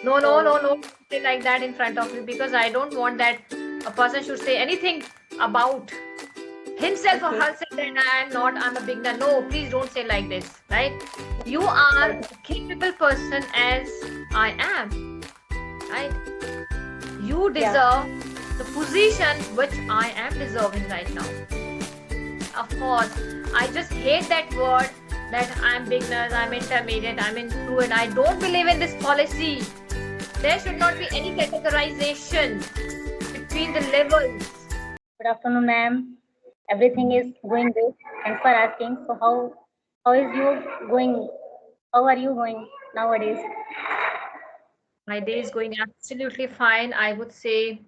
No, no, no, So no. Don't say like that in front of me because I don't want that a person should say anything about himself or okay, herself that I'm a beginner. No, please don't say like this, right? You are okay, capable person as I am, right? You yeah, deserve the position which I am deserving right now. Of course, I just hate that word that I'm beginners, I'm intermediate, I'm in fluent. I don't believe in this policy. There should not be any categorization between the levels. good afternoon, ma'am. Everything is going good. Thanks for asking. So how is you going? How are you going nowadays? My day is going absolutely fine. I would say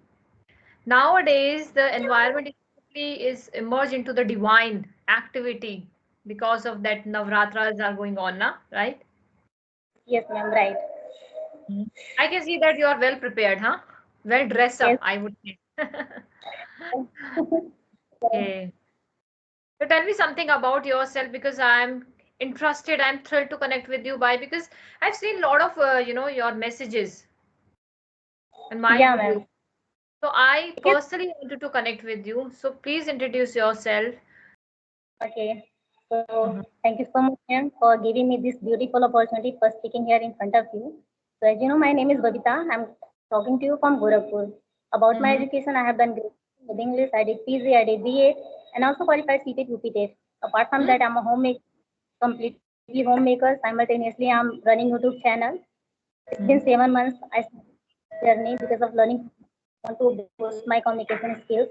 nowadays the environment is emerged into the divine activity because of that Navratras are going on now, right? Yes, ma'am. Right. Mhm. I can see that you are well prepared, huh? Well dressed up, Yes. I would say. Okay. So tell me something about yourself because I'm interested. I'm thrilled to connect with you by because I've seen a lot of your messages in my Yeah, group. ma'am. So I Because personally wanted to connect with you. So please introduce yourself. okay. So Mhm. thank you so much, ma'am, for giving me this beautiful opportunity for speaking here in front of you. So as you know, my name is Babita. I'm talking to you from Gorakhpur. About my Mhm. education, I have done great with English. I did PG, I did BA, and also qualified CTET, UPTET. Apart from Mhm. that, I'm a homemaker, completely homemaker. Simultaneously, I'm running YouTube channel. It's been Mhm. 7 months. I started this journey because of learning. I want to boost my communication skills.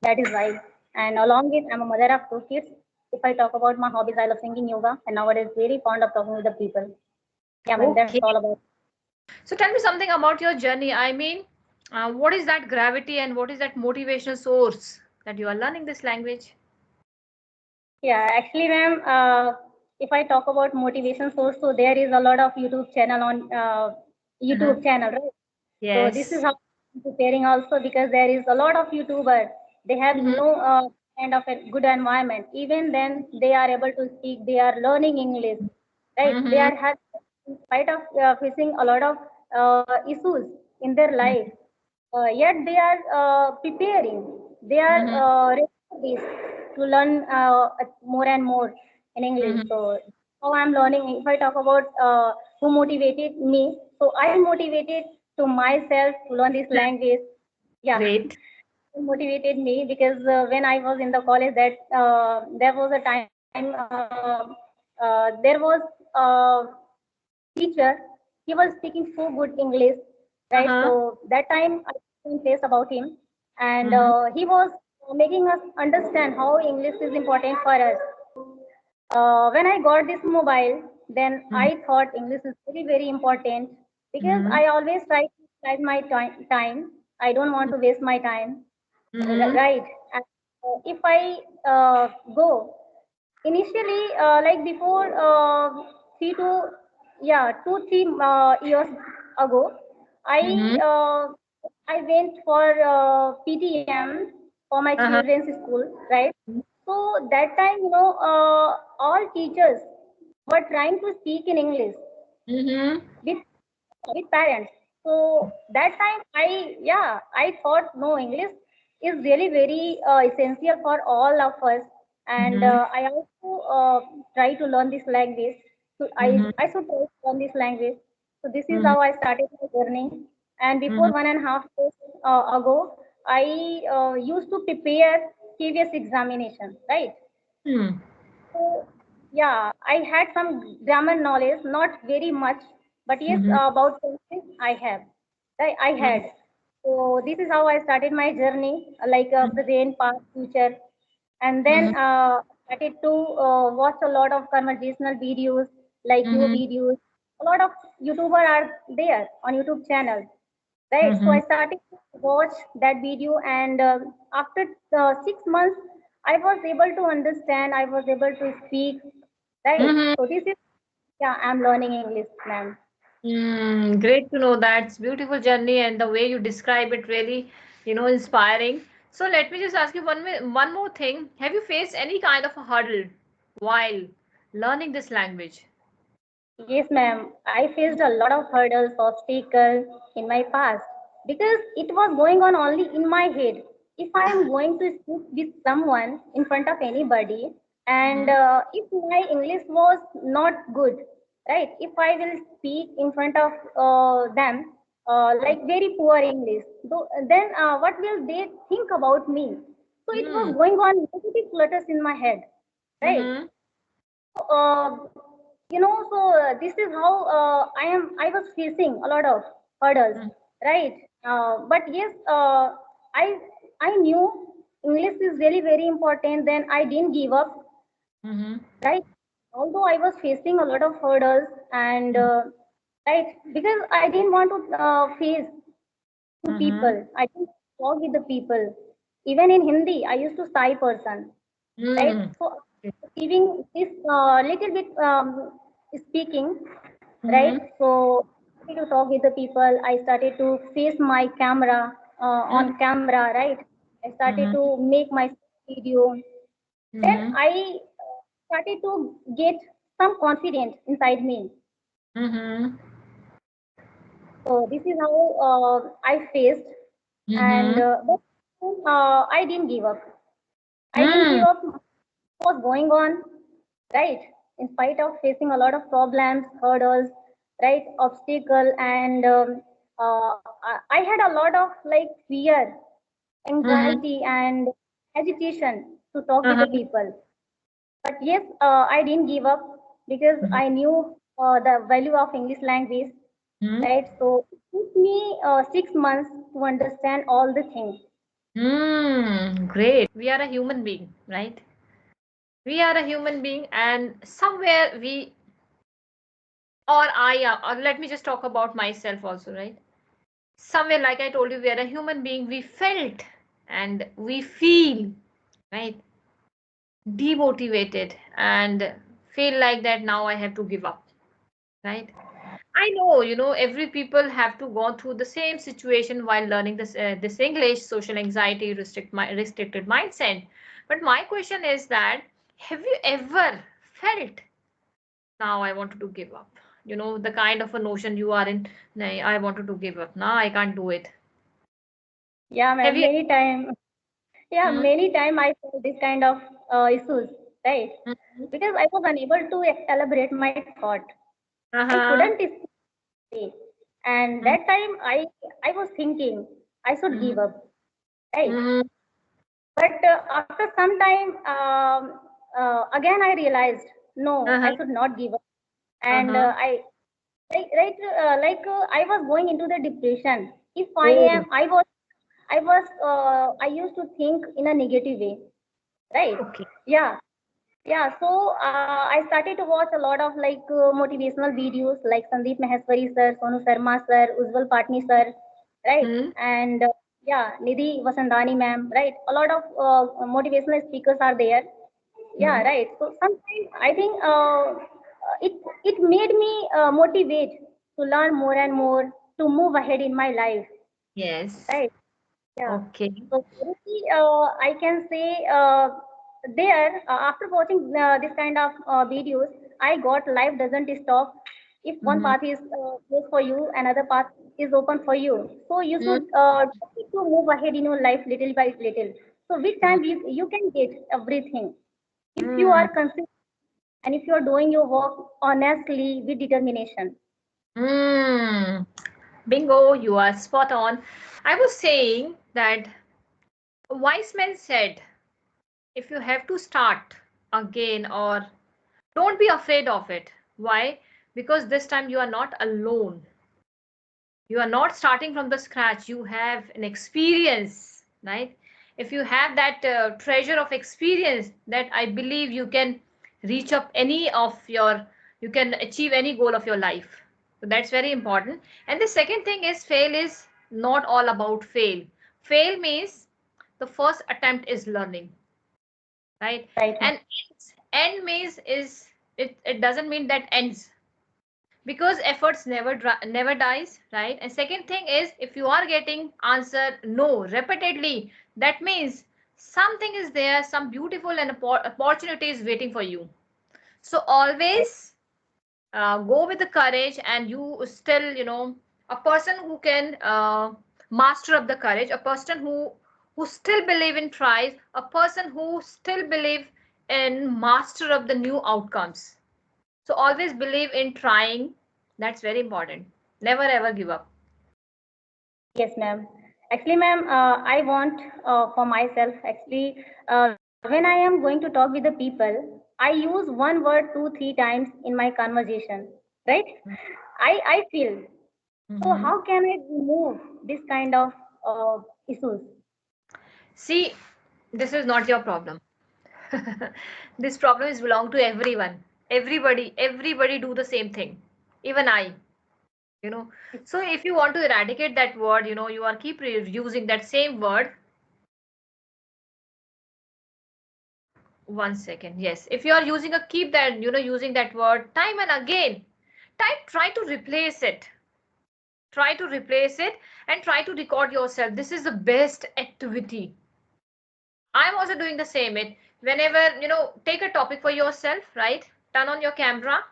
That is why. And along with, I'm a mother of 2 kids. If I talk about my hobbies, I love singing yoga, and nowadays very fond of talking with the people. Yeah, ma'am, that's Okay. all about. So tell me something about your journey. I mean, what is that gravity and what is that motivational source that you are learning this language? Yeah, actually, ma'am, if I talk about motivation source, so there is a lot of YouTube channel on Uh-huh. YouTube channel, right? So this is Yes. how I'm preparing also because there is a lot of YouTubers. They have Mm-hmm. no kind of a good environment. Even then, they are able to speak. They are learning English, right? They Mm-hmm. are having, in spite of facing a lot of issues in their life, yet they are preparing. They are Mm-hmm. ready for this to learn more and more in English. Mm-hmm. So how I'm learning. If I talk about who motivated me, so I motivated to myself to learn this language. Yeah, Great. it motivated me because when I was in the college, that there was a time there was a teacher. He was speaking so good English, right? Uh-huh. So that time I face about him, and Mm-hmm. he was making us understand how English is important for us. When I got this mobile, then I thought English is very, very important because Mm-hmm. I always try to utilize my time. I don't want to waste my time, Mm-hmm. right? And if I go initially, like before 2, 3 years ago, I Mm-hmm. uh, I went for PTM for my Uh-huh. children's school, right? So that time, all teachers were trying to speak in English Mm-hmm. with with parents. So that time, I thought no, English is really very essential for all of us, and Mm-hmm. I also try to learn this language. So Mm-hmm. I should try to learn this language. So this is Mm-hmm. how I started my journey. And before Mm-hmm. 1.5 years ago, I used to prepare previous examination, right? Hmm. So, yeah, I had some grammar knowledge, not very much, but yes, Mm-hmm. about something I have. I had. So this is how I started my journey, like present, past, future, and then Mm-hmm. started to watch a lot of conversational videos, like your Mm-hmm. videos. A lot of YouTuber are there on YouTube channel, right? So Mm-hmm. I started to watch that video, and after 6 months, I was able to understand. I was able to speak, right? Mm-hmm. So this is, yeah, I'm learning English, ma'am. Mm, great to know that. It's beautiful journey and the way you describe it really, inspiring. So let me just ask you one more thing. Have you faced any kind of a hurdle while learning this language? Yes, ma'am. I faced a lot of hurdles, obstacles in my past because it was going on only in my head. If I am going to speak with someone in front of anybody, and Mm-hmm. if my English was not good, right? If I will speak in front of them, like very poor English, then what will they think about me? So it was Mm-hmm. going on negative clutters in my head, right? Mm-hmm. uh, so this is how I was facing a lot of hurdles, right? But yes, I I knew English is really very important. Then I didn't give up, Mm-hmm. right? Although I was facing a lot of hurdles and right, because I didn't want to face to Mm-hmm. people. I didn't talk with the people. Even in Hindi, I used to shy person, right? Mm-hmm. So giving this little bit speaking, right? Mm-hmm. So I started to talk with the people. I started to face my camera on camera, right? I started Mm-hmm. to make my video. Then Mm-hmm. I started to get some confidence inside me. Mm-hmm. So this is how I faced, and Mm-hmm. but I didn't give up. I didn't give Mm. up. What was going on, right? In spite of facing a lot of problems, hurdles, right, obstacle, and I had a lot of like fear, Mm-hmm. anxiety, and agitation to talk with the Uh-huh. people. But yes, I didn't give up because Mm-hmm. I knew the value of English language, right? So it took me 6 months to understand all the things. Mm. Great. We are a human being, right? We are a human being, and somewhere we, or I am, or let me just talk about myself also, right? Somewhere, like I told you, we are a human being. We felt and we feel, right? Demotivated and feel like that now I have to give up, right? I know, every people have to go through the same situation while learning this English, social anxiety, restricted mindset. But my question is that, have you ever felt now I wanted to give up? The kind of a notion you are in, "Nahi, I wanted to give up. Now I can't do it." Yeah, Have ma'am, you? many time. Yeah, Hmm? many time I felt this kind of issues, right? Mhm. Because I was unable to elaborate my thought. I couldn't Uh-huh. speak, and that time I was thinking I should give Mm-hmm. up, right? Mm-hmm. But after some time, again I realized no, I Uh-huh. should not give up, and Uh-huh. I was going into the depression. If Oh, I used to think in a negative way, right? okay. Yeah, yeah. So I started to watch a lot of like motivational videos like Sandeep Maheshwari sir, Sonu Sharma sir, Ujjwal Patni sir, right? Hmm. And yeah, Nidhi Vasandani ma'am, right? A lot of motivational speakers are there. Yeah, Hmm. right. So sometimes I think it made me motivate to learn more and more to move ahead in my life, Yes. right? Yeah. Okay. So currently, I can say there after watching this kind of videos, I got life doesn't stop. If one Mm-hmm. path is closed for you, another path is open for you. So you Mm-hmm. should try to move ahead in your life little by little. So with time you can get everything if you Mm-hmm. are consistent and if you are doing your work honestly with determination. Mm. Bingo, you are spot on. I was saying that a wise man said, if you have to start again, or don't be afraid of it. Why? Because this time you are not alone. You are not starting from the scratch. You have an experience, right? If you have that treasure of experience, that I believe you can reach up any of your, you can achieve any goal of your life. So that's very important. And the second thing is, fail is not all about fail. Fail means the first attempt is learning, right? Right, ma'am. And end means is, it doesn't mean that ends, because efforts never dies, right? And second thing is, if you are getting answer no repeatedly, that means something is there, some beautiful and opportunity is waiting for you. So Right. always go with the courage, and you still, a person who can master up the courage, a person who still believe in tries, a person who still believe in master of the new outcomes. So always believe in trying. That's very important. Never ever give up. Yes, ma'am. Actually, ma'am, I want for myself, actually, when I am going to talk with the people, I use one word 2, 3 times in my conversation, right? I feel. So Mhm. how can I remove this kind of issues? See, this is not your problem. This problem is belong to everyone. Everybody do the same thing. Even I, you know. So if you want to eradicate that word, you are keep using that same word. One second. Yes. If you are using a keep that, using that word time and again, try to replace it. Try to replace it and try to record yourself. This is the best activity. I'm also doing the same. It whenever, take a topic for yourself, right? Turn on your camera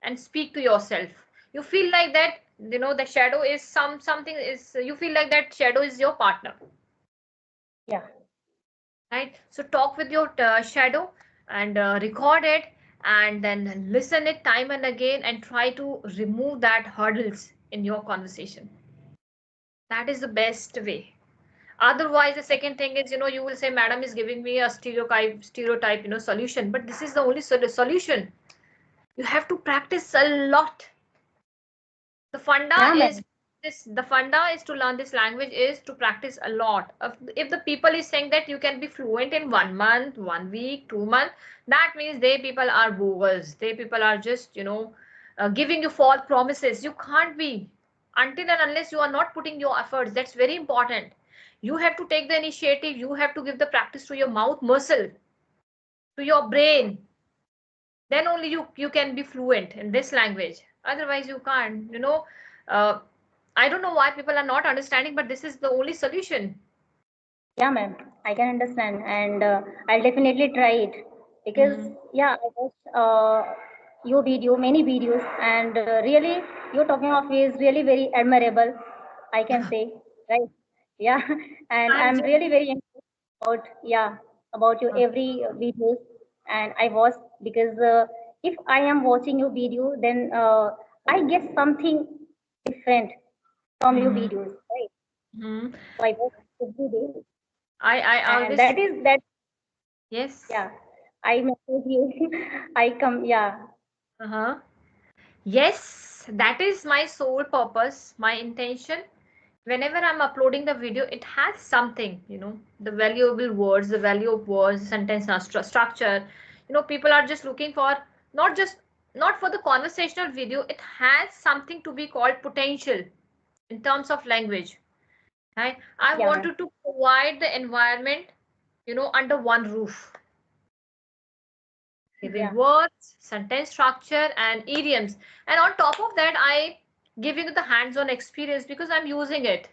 and speak to yourself. You feel like that, the shadow is something is, you feel like that shadow is your partner, Yeah, right? So talk with your shadow and record it, and then listen it time and again, and try to remove that hurdles in your conversation. That is the best way. Otherwise, the second thing is, you will say, madam is giving me a stereotype, solution, but this is the only solution. You have to practice a lot. The funda yeah, is ma'am. the funda is to learn this language is to practice a lot. If the people is saying that you can be fluent in 1 month, 1 week, 2 months, that means they people are bogus. They people are just, giving you false promises. You can't be until and unless you are not putting your efforts. That's very important. You have to take the initiative. You have to give the practice to your mouth muscle, to your brain. Then only you can be fluent in this language. Otherwise you can't. uh, I don't know why people are not understanding, but this is the only solution. Yeah, ma'am. I can understand, and I'll definitely try it because Mhm. yeah, I watched your video, many videos, and really, you're talking of is really very admirable. I can say, right? Yeah, and I'm I'm just really very about yeah about your every videos, and I watch because if I am watching your video, then I get something different from your Mhm. videos, right? Mhm. So I watch every day, I and always that is that. yes. Yeah, I message you. I come. Yeah, Uh-huh. Yes, that is my sole purpose, my intention. Whenever I'm uploading the video, it has something, the valuable words, the value of words, sentence structure. People are just looking for not just not for the conversational video. It has something to be called potential in terms of language. Right? I yeah, ma'am. wanted to provide the environment, under one roof, giving Yeah, words, sentence structure, and idioms. And on top of that, I giving you the hands-on experience because I'm using it.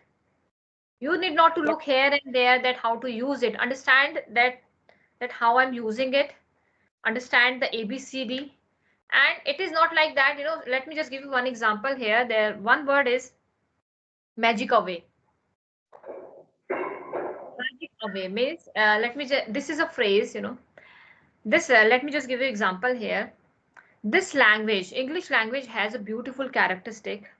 You need not to yeah, look here and there that how to use it. Understand that how I'm using it. Understand the ABCD. And it is not like that. Let me just give you one example here. There, one word is magic away. Magic away means, let me just, this is a phrase, this, let me just give you example here. This language, English language, has a beautiful characteristic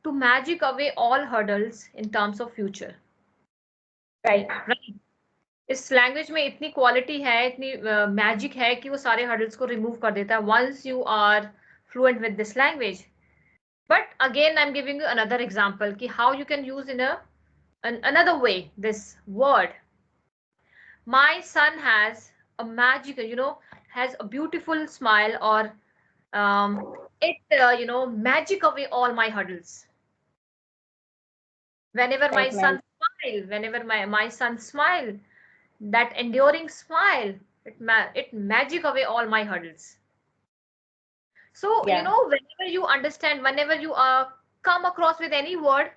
to magic away all hurdles in terms of future. right. Right? इस language में इतनी quality है, इतनी magic है कि वो सारे hurdles को रिमूव कर देता है once you are fluent with this language. But again, I'm giving you another example ki how you can use in another way this word. My son has a magic, has a beautiful smile, or it, magic away all my hurdles. Whenever my Right, ma'am. son smile, whenever my son smile, that enduring smile, it magic away all my hurdles. So, Yeah, whenever you understand, whenever you come across with any word,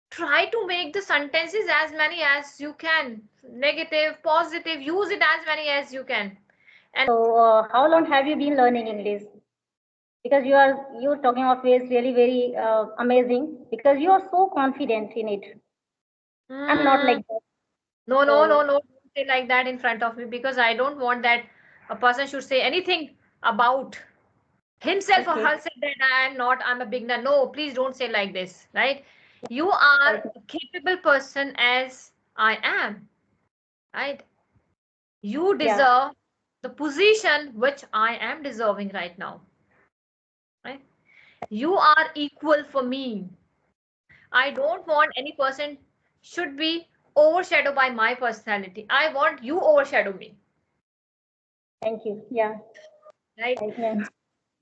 try to make the sentences as many as you can. Negative, positive, use it as many as you can. And so how long have you been learning English? because you're talking of is really very amazing because you are so confident in it. I'm not Hmm. like that. No, no, no, So no. Don't say like that in front of me because I don't want that a person should say anything about himself or okay, herself that I am not, I'm a beginner. No, please don't say like this, right? You are right, a capable person as I am, right? You yeah, deserve the position which I am deserving right now, right? You are equal for me. I don't want any person should be overshadowed by my personality. I want you overshadow me, thank you. Yeah, right? right, ma'am.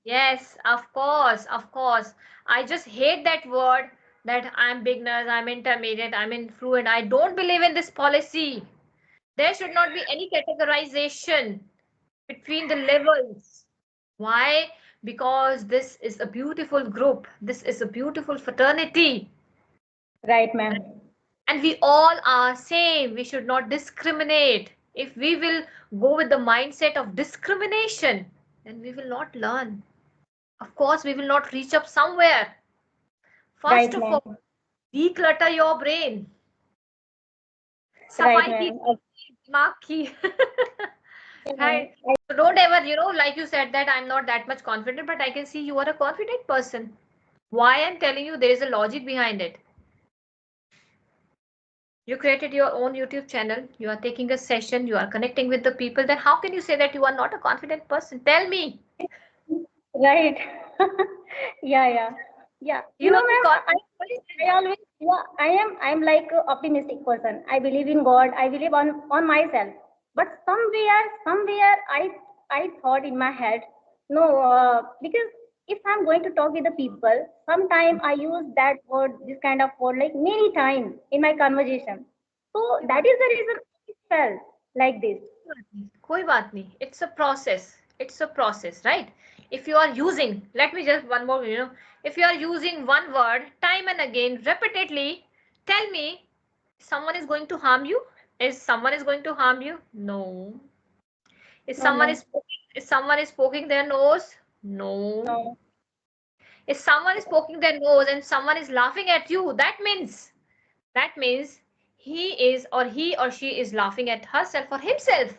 Yes, of course, of course. I just hate that word that I'm beginners, I'm intermediate, I'm in fluent. I don't believe in this policy. There should not be any categorization between the levels. Why? Because this is a beautiful group. This is a beautiful fraternity. Right, ma'am. And we all are same. We should not discriminate. If we will go with the mindset of discrimination, then we will not learn. Of course, we will not reach up somewhere. First Right, of ma'am. all, declutter your brain. Right, Safai ki ma'am. दिमाग की. Yeah, ma'am. Right. So don't ever, like you said that I'm not that much confident, but I can see you are a confident person. Why I'm telling you, there is a logic behind it. You created your own YouTube channel, you are taking a session, you are connecting with the people, then how can you say that you are not a confident person? Tell me. Right. Yeah, yeah, yeah. You are a Ma'am, confident person. I always, yeah, I'm like a optimistic person. I believe in God. I believe on myself. But somewhere, I thought in my head, no, because if I'm going to talk with the people, sometime I use that word, this kind of word, like many times in my conversation. So कोई that बात is the reason I felt like this. नहीं, कोई बात नहीं. It's a process. It's a process, right? If you are using, let me just one more, if you are using one word time and again repeatedly, tell me, someone is going to harm you? Is someone is going to harm you? No. If No, someone no, is poking their nose? No. no, If someone is poking their nose and someone is laughing at you, that means he or she is laughing at herself or himself.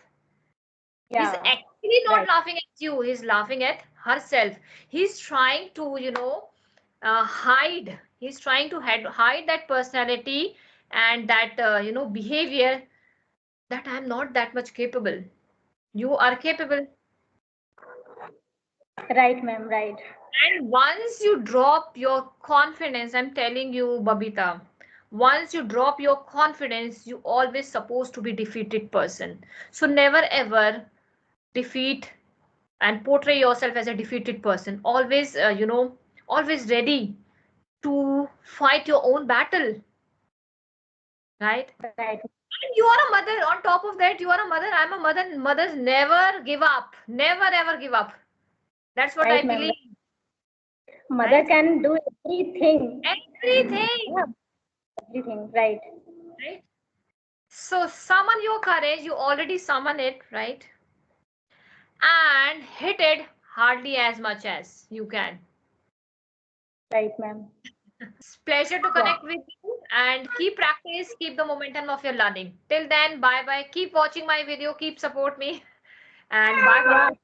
He's yeah, actually not right, laughing at you, he's laughing at herself. He's trying to, hide. He's trying to hide that personality and that, behavior, that I'm not that much capable. You are capable. right, ma'am, right, And once you drop your confidence, I'm telling you, Babita, once you drop your confidence, you always supposed to be defeated person. So never ever defeat and portray yourself as a defeated person. Always, always ready to fight your own battle, right? right, And you are a mother. On top of that, you are a mother. I'm a mother. Mothers never give up. Never ever give up. That's what I right, ma'am. believe, Mother right? can do everything. Everything, Yeah, everything, right, right? So summon your courage. You already summon it, right? And hit it hardly as much as you can. right, ma'am. It's pleasure to Yeah, connect with you and keep practice, keep the momentum of your learning. Till then, bye bye. Keep watching my video, keep support me, and bye yeah. bye.